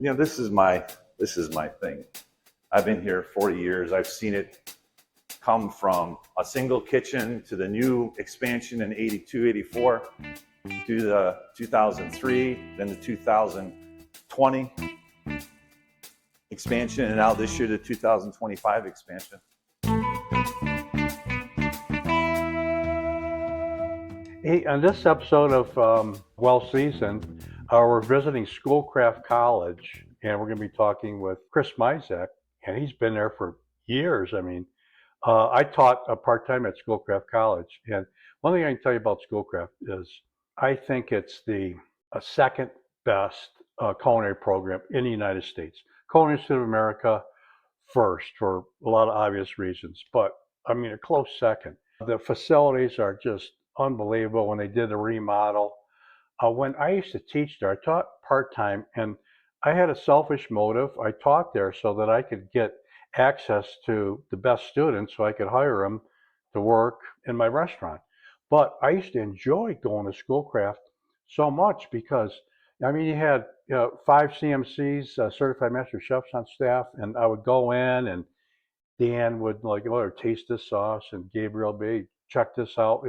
this is my thing. I've been here 40 years. I've seen it come from a single kitchen to the new expansion in 82, 84, to the 2003, then the 2020 expansion, and now this year the 2025 expansion. Hey, on this episode of Well Seasoned, we're visiting Schoolcraft College, and we're going to be talking with Chris Misiak, and he's been there for years. I taught part-time at Schoolcraft College, and one thing I can tell you about Schoolcraft is I think it's the second best culinary program in the United States. Culinary Institute of America first for a lot of obvious reasons, but a close second. The facilities are just unbelievable. When they did the remodel, when I used to teach there, I taught part-time, and I had a selfish motive. I taught there so that I could get access to the best students so I could hire them to work in my restaurant. But I used to enjoy going to Schoolcraft so much because, you had 5 CMCs, Certified Master Chefs on staff, and I would go in and Dan would taste this sauce, and Gabriel B, check this out,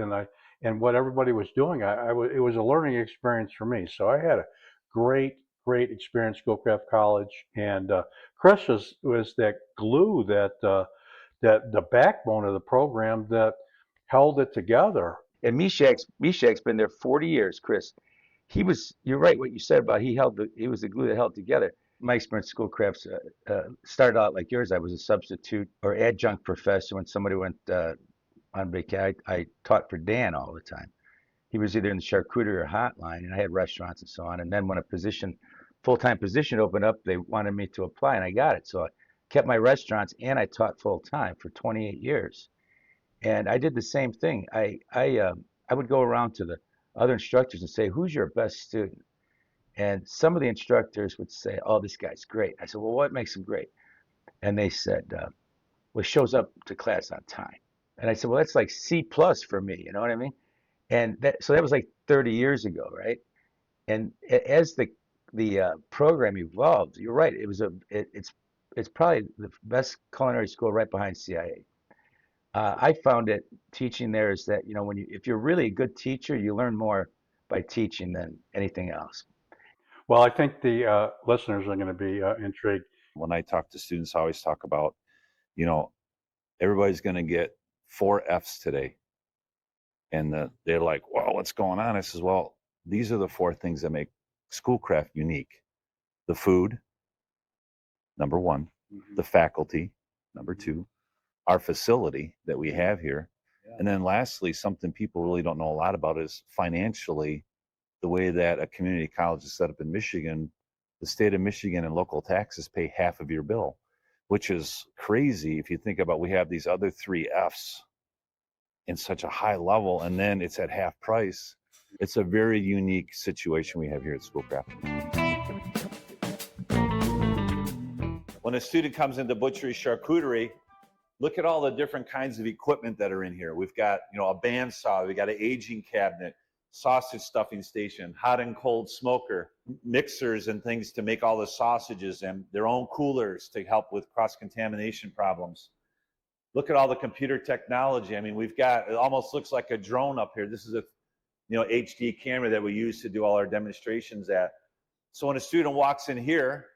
and what everybody was doing, it was a learning experience for me. So I had a great experience at Schoolcraft College, and Chris was that glue, that the backbone of the program that held it together. And Misiak's been there 40 years, Chris. You're right what you said about he was the glue that held it together. My experience at Schoolcraft started out like yours. I was a substitute or adjunct professor when somebody went on vacation. I taught for Dan all the time. He was either in the charcuterie or hotline, and I had restaurants and so on. And then when a full-time position opened up, they wanted me to apply, and I got it. So I kept my restaurants, and I taught full-time for 28 years. And I did the same thing. I would go around to the other instructors and say, "Who's your best student?" And some of the instructors would say, "Oh, this guy's great." I said, "Well, what makes him great?" And they said, "Well, he shows up to class on time." And I said, "Well, that's like C+ for me." You know what I mean? And so that was like 30 years ago, right? And as the program evolved, you're right. It's probably the best culinary school right behind CIA. I found it teaching there is that if you're really a good teacher, you learn more by teaching than anything else. Well, I think the listeners are going to be intrigued. When I talk to students, I always talk about, everybody's going to get 4 Fs today. And they're like, "Well, what's going on?" I says, "Well, these are the 4 things that make Schoolcraft unique. The food, number 1. Mm-hmm. The faculty, number 2. Our facility that we have here. Yeah. And then lastly, something people really don't know a lot about is financially, the way that a community college is set up in Michigan. The state of Michigan and local taxes pay half of your bill, which is crazy if you think about we have these other 3 Fs in such a high level, and then it's at half price. It's a very unique situation we have here at Schoolcraft. When a student comes into Butchery Charcuterie, look at all the different kinds of equipment that are in here. We've got, a bandsaw, we've got an aging cabinet, sausage stuffing station, hot and cold smoker, mixers and things to make all the sausages, and their own coolers to help with cross-contamination problems. Look at all the computer technology. We've got, it almost looks like a drone up here. This is a HD camera that we use to do all our demonstrations at. So when a student walks in here,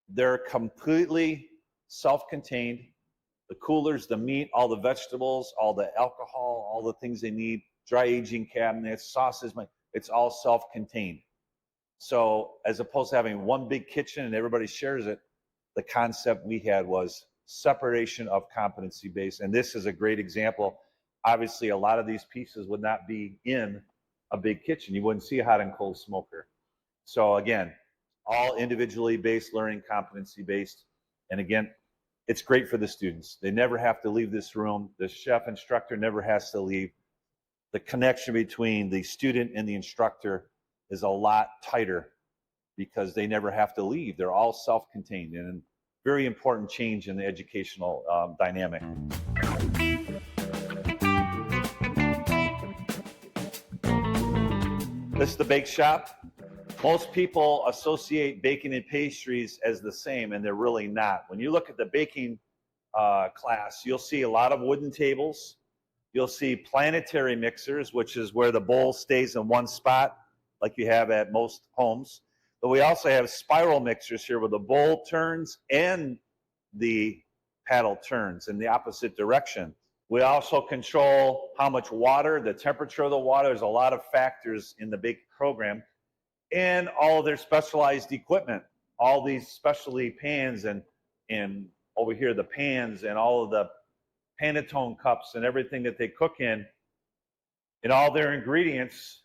they're completely self-contained. The coolers, the meat, all the vegetables, all the alcohol, all the things they need, dry aging cabinets, sauces, it's all self-contained. So as opposed to having one big kitchen and everybody shares it, the concept we had was separation of competency base. And this is a great example. Obviously, a lot of these pieces would not be in a big kitchen. You wouldn't see a hot and cold smoker. So again, all individually based learning, competency based. And again, it's great for the students. They never have to leave this room. The chef instructor never has to leave. The connection between the student and the instructor is a lot tighter because they never have to leave. They're all self-contained, and very important change in the educational dynamic. This is the bake shop. Most people associate baking and pastries as the same, and they're really not. When you look at the baking class, you'll see a lot of wooden tables. You'll see planetary mixers, which is where the bowl stays in one spot, like you have at most homes. But we also have spiral mixers here where the bowl turns and the paddle turns in the opposite direction. We also control how much water, the temperature of the water. There's a lot of factors in the bake program, and all of their specialized equipment, all these specialty pans and over here the pans and all of the Pantone cups and everything that they cook in, and all their ingredients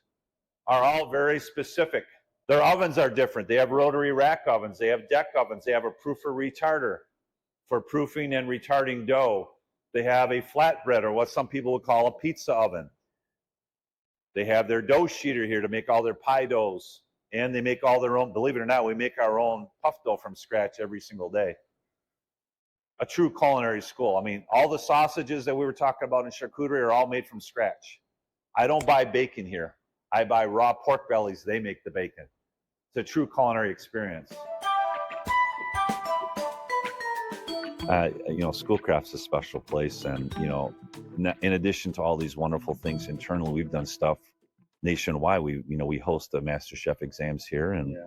are all very specific. Their ovens are different. They have rotary rack ovens. They have deck ovens. They have a proofer retarder for proofing and retarding dough. They have a flatbread, or what some people would call a pizza oven. They have their dough sheeter here to make all their pie doughs. And they make all their own, believe it or not, we make our own puff dough from scratch every single day. A true culinary school. I mean, all the sausages that we were talking about in charcuterie are all made from scratch. I don't buy bacon here. I buy raw pork bellies. They make the bacon. It's a true culinary experience. Schoolcraft's a special place, and in addition to all these wonderful things internally, we've done stuff nationwide. We host the Master Chef exams here, and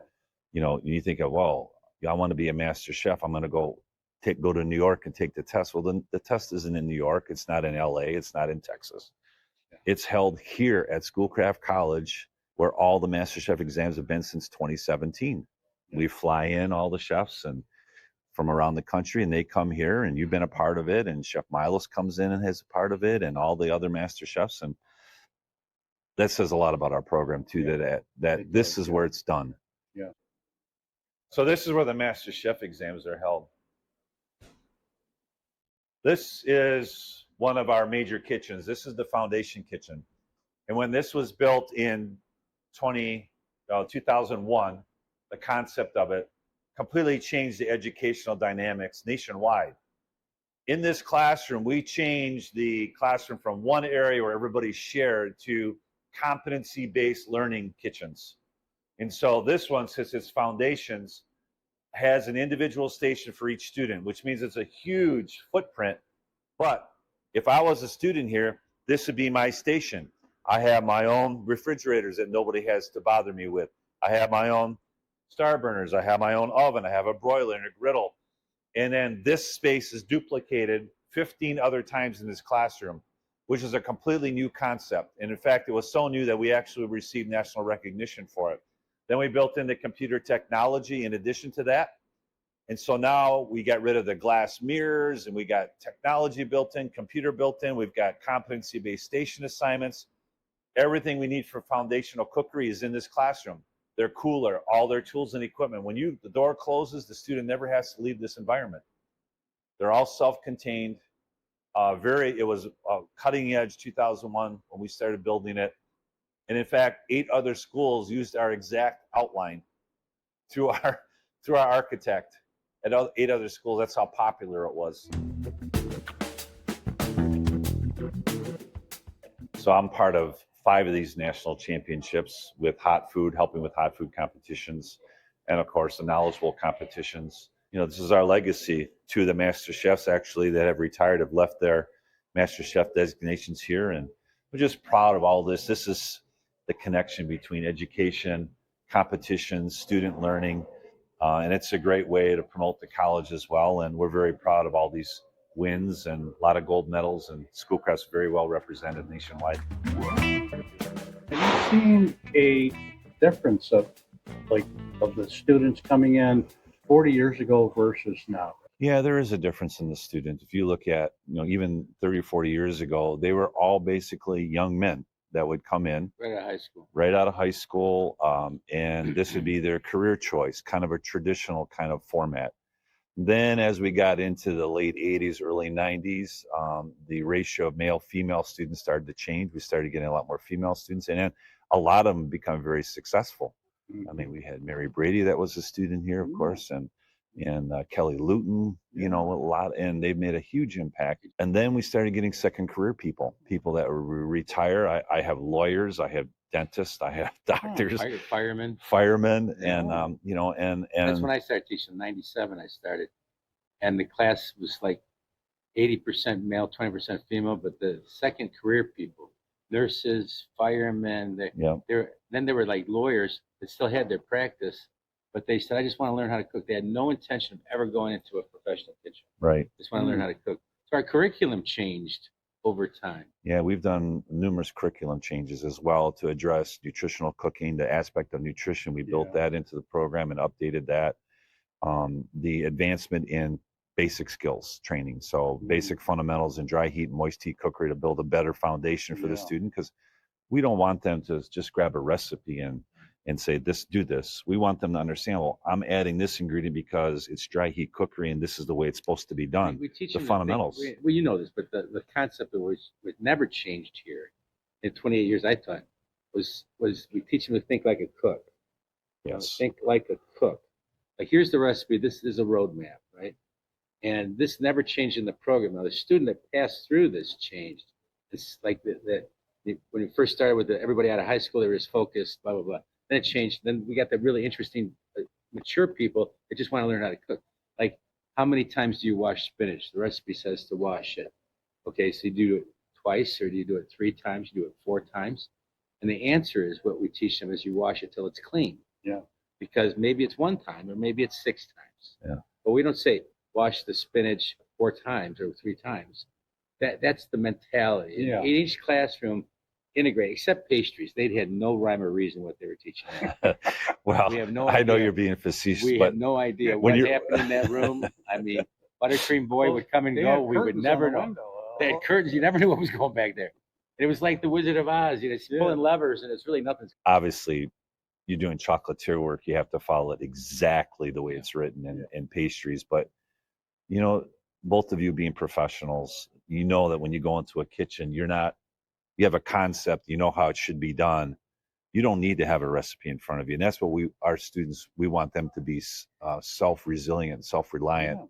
you think of, well, I want to be a Master Chef. I'm going to go to New York and take the test. Well, then the test isn't in New York. It's not in LA. It's not in Texas. Yeah. It's held here at Schoolcraft College, where all the Master Chef exams have been since 2017. Yeah. We fly in all the chefs and from around the country, and they come here, and you've been a part of it, and Chef Milos comes in and has a part of it, and all the other Master Chefs, and that says a lot about our program too. Yeah. That this is where it's done. Yeah. So this is where the Master Chef exams are held. This is one of our major kitchens. This is the foundation kitchen, and when this was built in 2001, the concept of it completely changed the educational dynamics nationwide. In this classroom, we changed the classroom from one area where everybody shared to competency-based learning kitchens. And so this one, since its foundations, has an individual station for each student, which means it's a huge footprint. But if I was a student here, this would be my station. I have my own refrigerators that nobody has to bother me with. I have my own star burners. I have my own oven. I have a broiler and a griddle. And then this space is duplicated 15 other times in this classroom, which is a completely new concept. And in fact, it was so new that we actually received national recognition for it. Then we built in the computer technology in addition to that. And so now we got rid of the glass mirrors, and we got technology built in, computer built in. We've got competency-based station assignments. Everything we need for foundational cookery is in this classroom. Their cooler, all their tools and equipment. When the door closes, the student never has to leave this environment. They're all self-contained. It was cutting edge 2001 when we started building it. And in fact, 8 other schools used our exact outline through our architect. At 8 other schools, that's how popular it was. So I'm part of 5 of these national championships with hot food, helping with hot food competitions, and of course the knowledgeable competitions. This is our legacy. 2 of the Master Chefs actually that have retired have left their Master Chef designations here, and we're just proud of all this. This is the connection between education, competition, student learning, and it's a great way to promote the college as well. And we're very proud of all these wins and a lot of gold medals, and Schoolcraft's very well represented nationwide. Have you seen a difference of the students coming in 40 years ago versus now? Yeah, there is a difference in the student. If you look at, even 30 or 40 years ago, they were all basically young men that would come in Right out of high school, and this would be their career choice, kind of a traditional kind of format. Then as we got into the late 80s, early 90s, the ratio of male-female students started to change. We started getting a lot more female students, and a lot of them become very successful. Mm-hmm. I mean, we had Mary Brady that was a student here, of course, and Kelly Luton, a lot, and they've made a huge impact. And then we started getting second career people that retire. I have lawyers, I have dentists, I have doctors, Firemen. firemen, Yeah. and you know, and That's when I started teaching. In '97, I started, and the class was like 80% male, 20% female. But the second career people, nurses, firemen, yeah, then they were like lawyers that still had their practice, but they said, "I just want to learn how to cook." They had no intention of ever going into a professional kitchen. right. Just want to learn how to cook. So our curriculum changed over time. Yeah, we've done numerous curriculum changes as well to address nutritional cooking, the aspect of nutrition. We built that into the program and updated that. The advancement in basic skills training, so basic fundamentals in dry heat and moist heat cookery to build a better foundation for the student, because we don't want them to just grab a recipe and say this, do this. We want them to understand, well, I'm adding this ingredient because it's dry heat cookery and this is the way it's supposed to be done. We teach the them fundamentals. Well, you know this, but the concept that was never changed here in 28 years I taught was we teach them to think like a cook. Yes. Think like a cook. Like, here's the recipe. This is a roadmap, right? And this never changed in the program. Now, the student that passed through this changed. It's like when we first started with everybody out of high school, they were just focused, blah, blah, blah. Then it changed. Then we got the really interesting, mature people that just want to learn how to cook. Like, how many times do you wash spinach? The recipe says to wash it. Okay, so you do it twice, or do you do it 3 times? You do it 4 times? And the answer is, what we teach them is you wash it till it's clean. Yeah. Because maybe it's 1 time, or maybe it's 6 times. Yeah. But we don't say wash the spinach 4 times or 3 times. That's the mentality. Yeah. In each classroom, integrate, except pastries. They had no rhyme or reason what they were teaching. Well, We have no I know idea. you're being facetious, We but had no idea when what you're- happened in that room. I mean, Buttercream Boy would come and go. We would never know. They had curtains. You never knew what was going back there. It was like the Wizard of Oz. You know, it's pulling levers, and it's really nothing. obviously you're doing chocolatier work, you have to follow it exactly the way it's written in pastries. But, you know, both of you being professionals, you know that when you go into a kitchen, you have a concept, you know how it should be done. You don't need to have a recipe in front of you. And that's what our students, we want them to be self-resilient, self-reliant.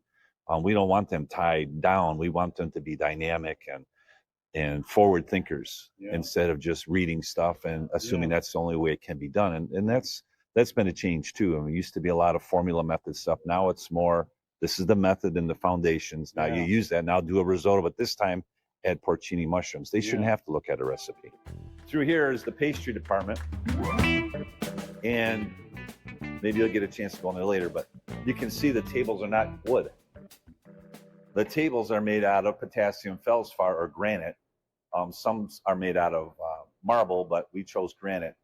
We don't want them tied down. We want them to be dynamic and forward thinkers instead of just reading stuff and assuming that's the only way it can be done. And that's been a change too. I mean, it used to be a lot of formula method stuff. Now it's more, this is the method and the foundations. Now you use that. Now do a risotto, but this time add porcini mushrooms. They shouldn't have to look at a recipe. Through here is the pastry department. And maybe you'll get a chance to go in there later, but you can see the tables are not wood. The tables are made out of potassium feldspar or granite. Some are made out of marble, but we chose granite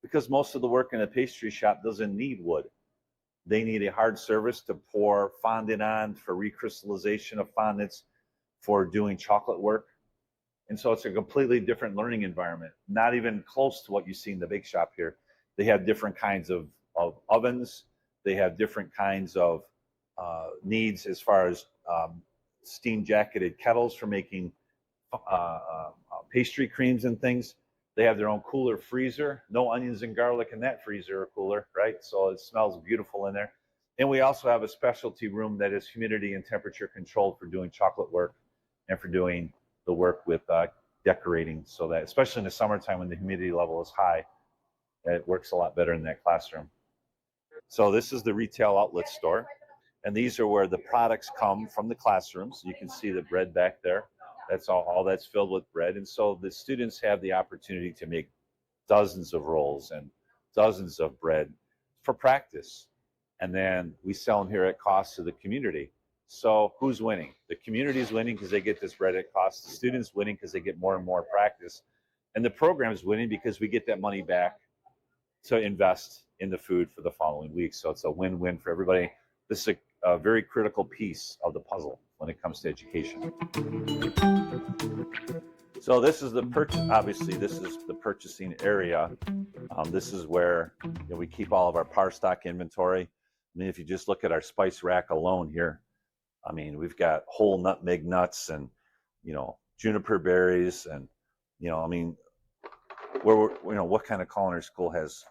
because most of the work in a pastry shop doesn't need wood. They need a hard surface to pour fondant on for recrystallization of fondants for doing chocolate work. And so it's a completely different learning environment, not even close to what you see in the bake shop here. They have different kinds of ovens. They have different kinds of needs as far as steam jacketed kettles for making pastry creams and things. They have their own cooler freezer, no onions and garlic in that freezer or cooler, right? So it smells beautiful in there. And we also have a specialty room that is humidity and temperature controlled for doing chocolate work and for doing the work with decorating, so that, especially in the summertime when the humidity level is high, it works a lot better in that classroom. So this is the retail outlet store. And these are where the products come from the classrooms. You can see the bread back there. That's all that's filled with bread. And so the students have the opportunity to make dozens of rolls and dozens of bread for practice. And then we sell them here at cost to the community. So who's winning? The community is winning because they get this bread at cost. The students winning because they get more and more practice. And the program is winning because we get that money back to invest in the food for the following week. So it's a win-win for everybody. This is a very critical piece of the puzzle when it comes to education. So this is obviously this is the purchasing area. This is where we keep all of our par stock inventory. I mean, if you just look at our spice rack alone here, I mean, we've got whole nutmeg nuts and, juniper berries and, I mean, what kind of culinary school has,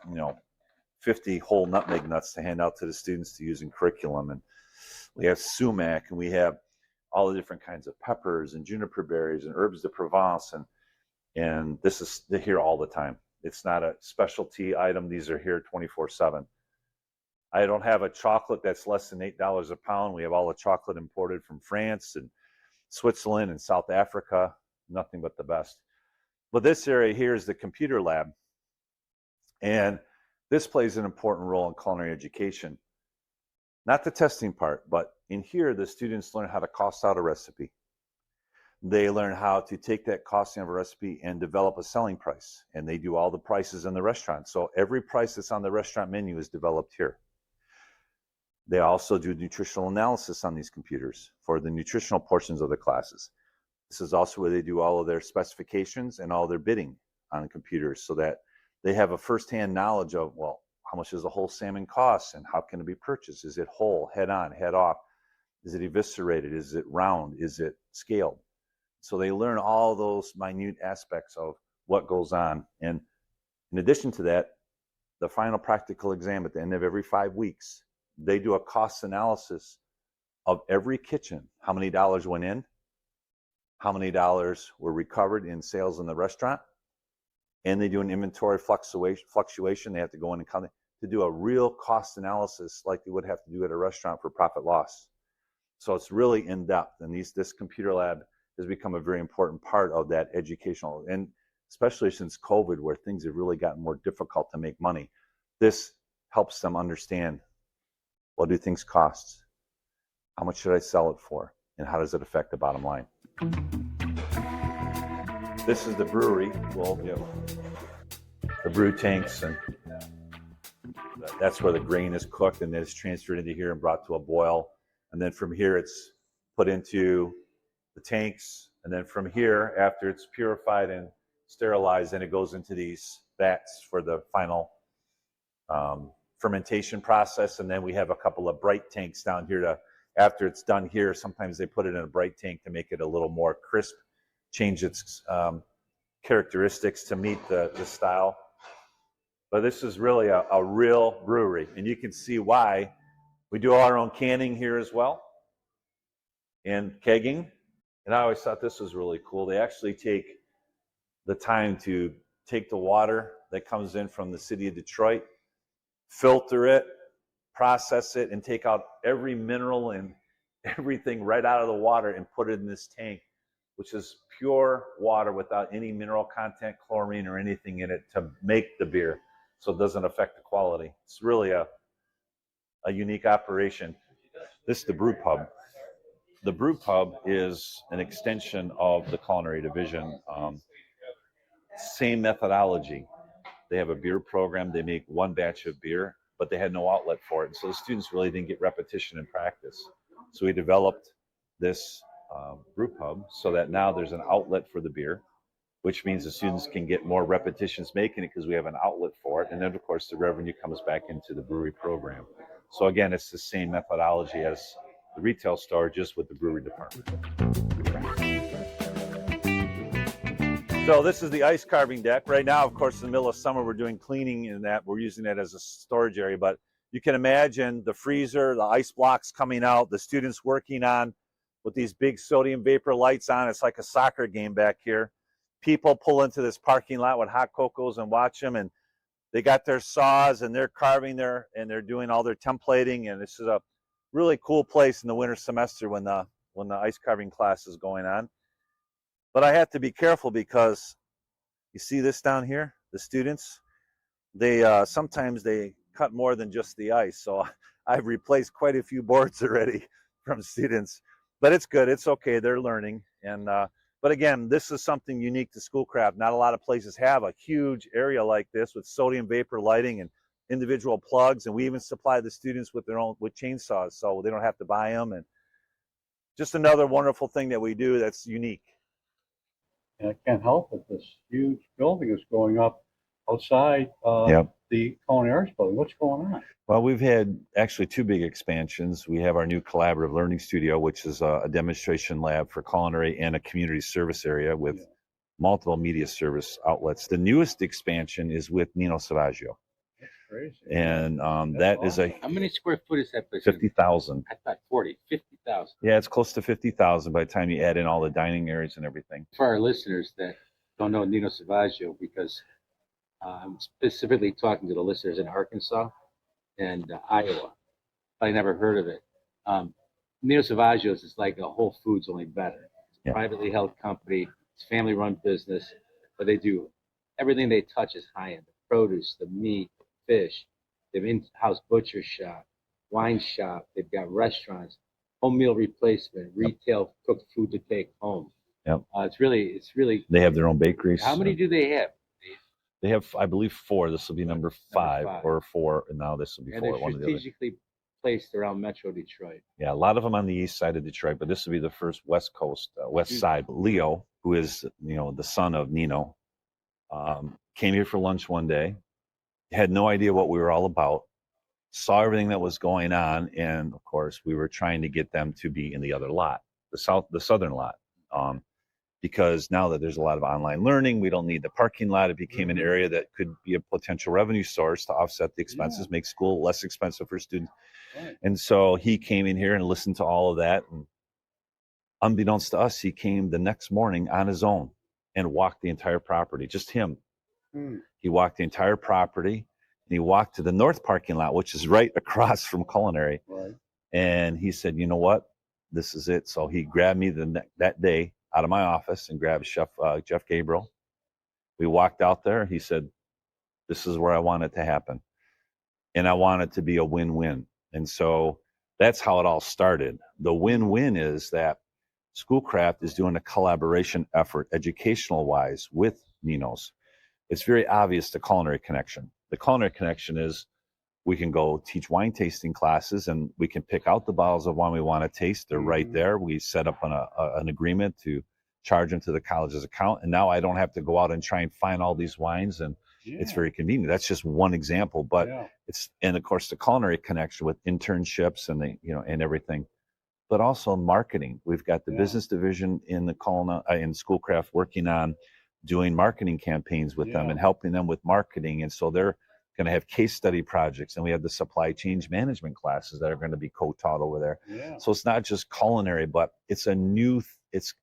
50 whole nutmeg nuts to hand out to the students to use in curriculum? And we have sumac, and we have all the different kinds of peppers and juniper berries and herbs de Provence, and they're here all the time. It's not a specialty item. These are here 24/7. I don't have a chocolate that's less than $8 a pound. We have all the chocolate imported from France and Switzerland and South Africa. Nothing but the best. But this area here is the computer lab. And this plays an important role in culinary education. Not the testing part, but in here, the students learn how to cost out a recipe. They learn how to take that costing of a recipe and develop a selling price. And they do all the prices in the restaurant. So every price that's on the restaurant menu is developed here. They also do nutritional analysis on these computers for the nutritional portions of the classes. This is also where they do all of their specifications and all their bidding on computers so that they have a firsthand knowledge of, well, how much does a whole salmon cost and how can it be purchased? Is it whole, head on, head off? Is it eviscerated? Is it round? Is it scaled? So they learn all those minute aspects of what goes on. And in addition to that, the final practical exam at the end of every 5 weeks, they do a cost analysis of every kitchen. How many dollars went in? How many dollars were recovered in sales in the restaurant? And they do an inventory fluctuation. They have to go in and count it to do a real cost analysis like they would have to do at a restaurant for profit loss. So it's really in depth. And this computer lab has become a very important part of that educational, and especially since COVID, where things have really gotten more difficult to make money. This helps them understand, what do things cost? How much should I sell it for? And how does it affect the bottom line? This is the brewery. Well, the brew tanks, and that's where the grain is cooked, and then it's transferred into here and brought to a boil. And then from here, it's put into the tanks. And then from here, after it's purified and sterilized, then it goes into these vats for the final fermentation process. And then we have a couple of bright tanks down here to, after it's done here, sometimes they put it in a bright tank to make it a little more crisp, change its characteristics to meet the style. But this is really a real brewery, and you can see why. We do our own canning here as well, and kegging. And I always thought this was really cool. They actually take the time to take the water that comes in from the city of Detroit, filter it, process it, and take out every mineral and everything right out of the water and put it in this tank, which is pure water without any mineral content, chlorine, or anything in it to make the beer, so it doesn't affect the quality. It's really a unique operation. This is the brew pub. The brew pub is an extension of the culinary division. Same methodology. They have a beer program. They make one batch of beer, but they had no outlet for it. And so the students really didn't get repetition in practice. So we developed this brew pub so that now there's an outlet for the beer, which means the students can get more repetitions making it because we have an outlet for it. And then, of course, the revenue comes back into the brewery program. So again, it's the same methodology as the retail store, just with the brewery department. So this is the ice carving deck. Right now, of course, in the middle of summer, we're doing cleaning in that. We're using that as a storage area. But you can imagine the freezer, the ice blocks coming out, the students working on with these big sodium vapor lights on. It's like a soccer game back here. People pull into this parking lot with hot cocos and watch them, and they got their saws and they're carving there, and they're doing all their templating. And this is a really cool place in the winter semester when the ice carving class is going on. But I have to be careful because you see this down here, the students, they sometimes they cut more than just the ice. So I've replaced quite a few boards already from students, but it's good. It's okay. They're learning. And but again, this is something unique to Schoolcraft. Not a lot of places have a huge area like this with sodium vapor lighting and individual plugs. And we even supply the students with their own chainsaws, so they don't have to buy them. And just another wonderful thing that we do that's unique. And I can't help it. This huge building is going up outside the Culinary Arts building. What's going on? Well, we've had actually two big expansions. We have our new collaborative learning studio, which is a demonstration lab for culinary and a community service area with multiple media service outlets. The newest expansion is with Nino Salvaggio. That's crazy. And That's is a How many square foot is that place? 50,000. I thought 40, 50,000. Yeah, it's close to 50,000 by the time you add in all the dining areas and everything. For our listeners that don't know Nino Salvaggio, because I'm specifically talking to the listeners in Arkansas and Iowa. I never heard of it. Nino Salvaggio's is like a Whole Foods, only better. It's a Yeah. privately held company. It's family-run business, but they do everything they touch is high-end. The produce, the meat, fish. They have in-house butcher shop, wine shop. They've got restaurants, home meal replacement, retail cooked food to take home. Yep. It's really. They have their own bakeries. How many do they have? They have, I believe, 4. This will be number 5 5. or 4, and now this will be And 4. they're One or the other. strategically placed around Metro Detroit. Yeah, a lot of them on the east side of Detroit, but this will be the first West Coast, West side. Leo, who is, the son of Nino, came here for lunch one day, had no idea what we were all about, saw everything that was going on, and of course, we were trying to get them to be in the other lot, the southern lot, because now that there's a lot of online learning, we don't need the parking lot. It became an area that could be a potential revenue source to offset the expenses, make school less expensive for students. Right. And so he came in here and listened to all of that. And unbeknownst to us, he came the next morning on his own and walked the entire property, just him. He walked the entire property, and he walked to the north parking lot, which is right across from Culinary. Right. And he said, you know what? This is it. So he grabbed me that day out of my office and grabbed Chef Jeff Gabriel. We walked out there. He said, this is where I want it to happen. And I want it to be a win-win. And so that's how it all started. The win-win is that Schoolcraft is doing a collaboration effort, educational-wise, with Nino's. It's very obvious the culinary connection. The culinary connection is we can go teach wine tasting classes, and we can pick out the bottles of wine we want to taste. They're right there. We set up an agreement to charge them to the college's account. And now I don't have to go out and try and find all these wines, and it's very convenient. That's just one example, but and of course the culinary connection with internships and and everything, but also marketing. We've got the business division in the in Schoolcraft working on doing marketing campaigns with them and helping them with marketing. And so they're going to have case study projects, and we have the supply chain management classes that are going to be co-taught over there. So it's not just culinary, but it's a new, it's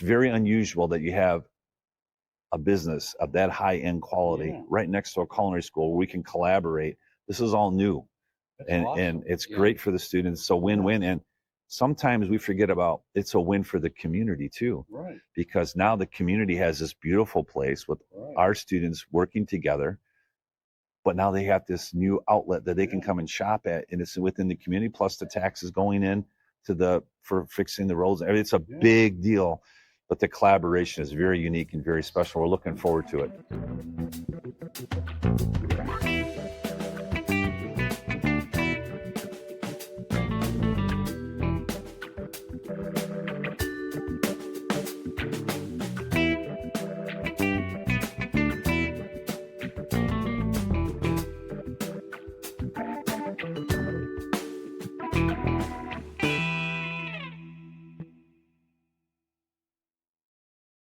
very unusual that you have a business of that high end quality right next to a culinary school where we can collaborate. This is all new. And it's great for the students. So win-win. And sometimes we forget about it's a win for the community too, because now the community has this beautiful place with our students working together, but now they have this new outlet that they can come and shop at, and it's within the community, plus the taxes going in for fixing the roads. It's a big deal, but the collaboration is very unique and very special. We're looking forward to it.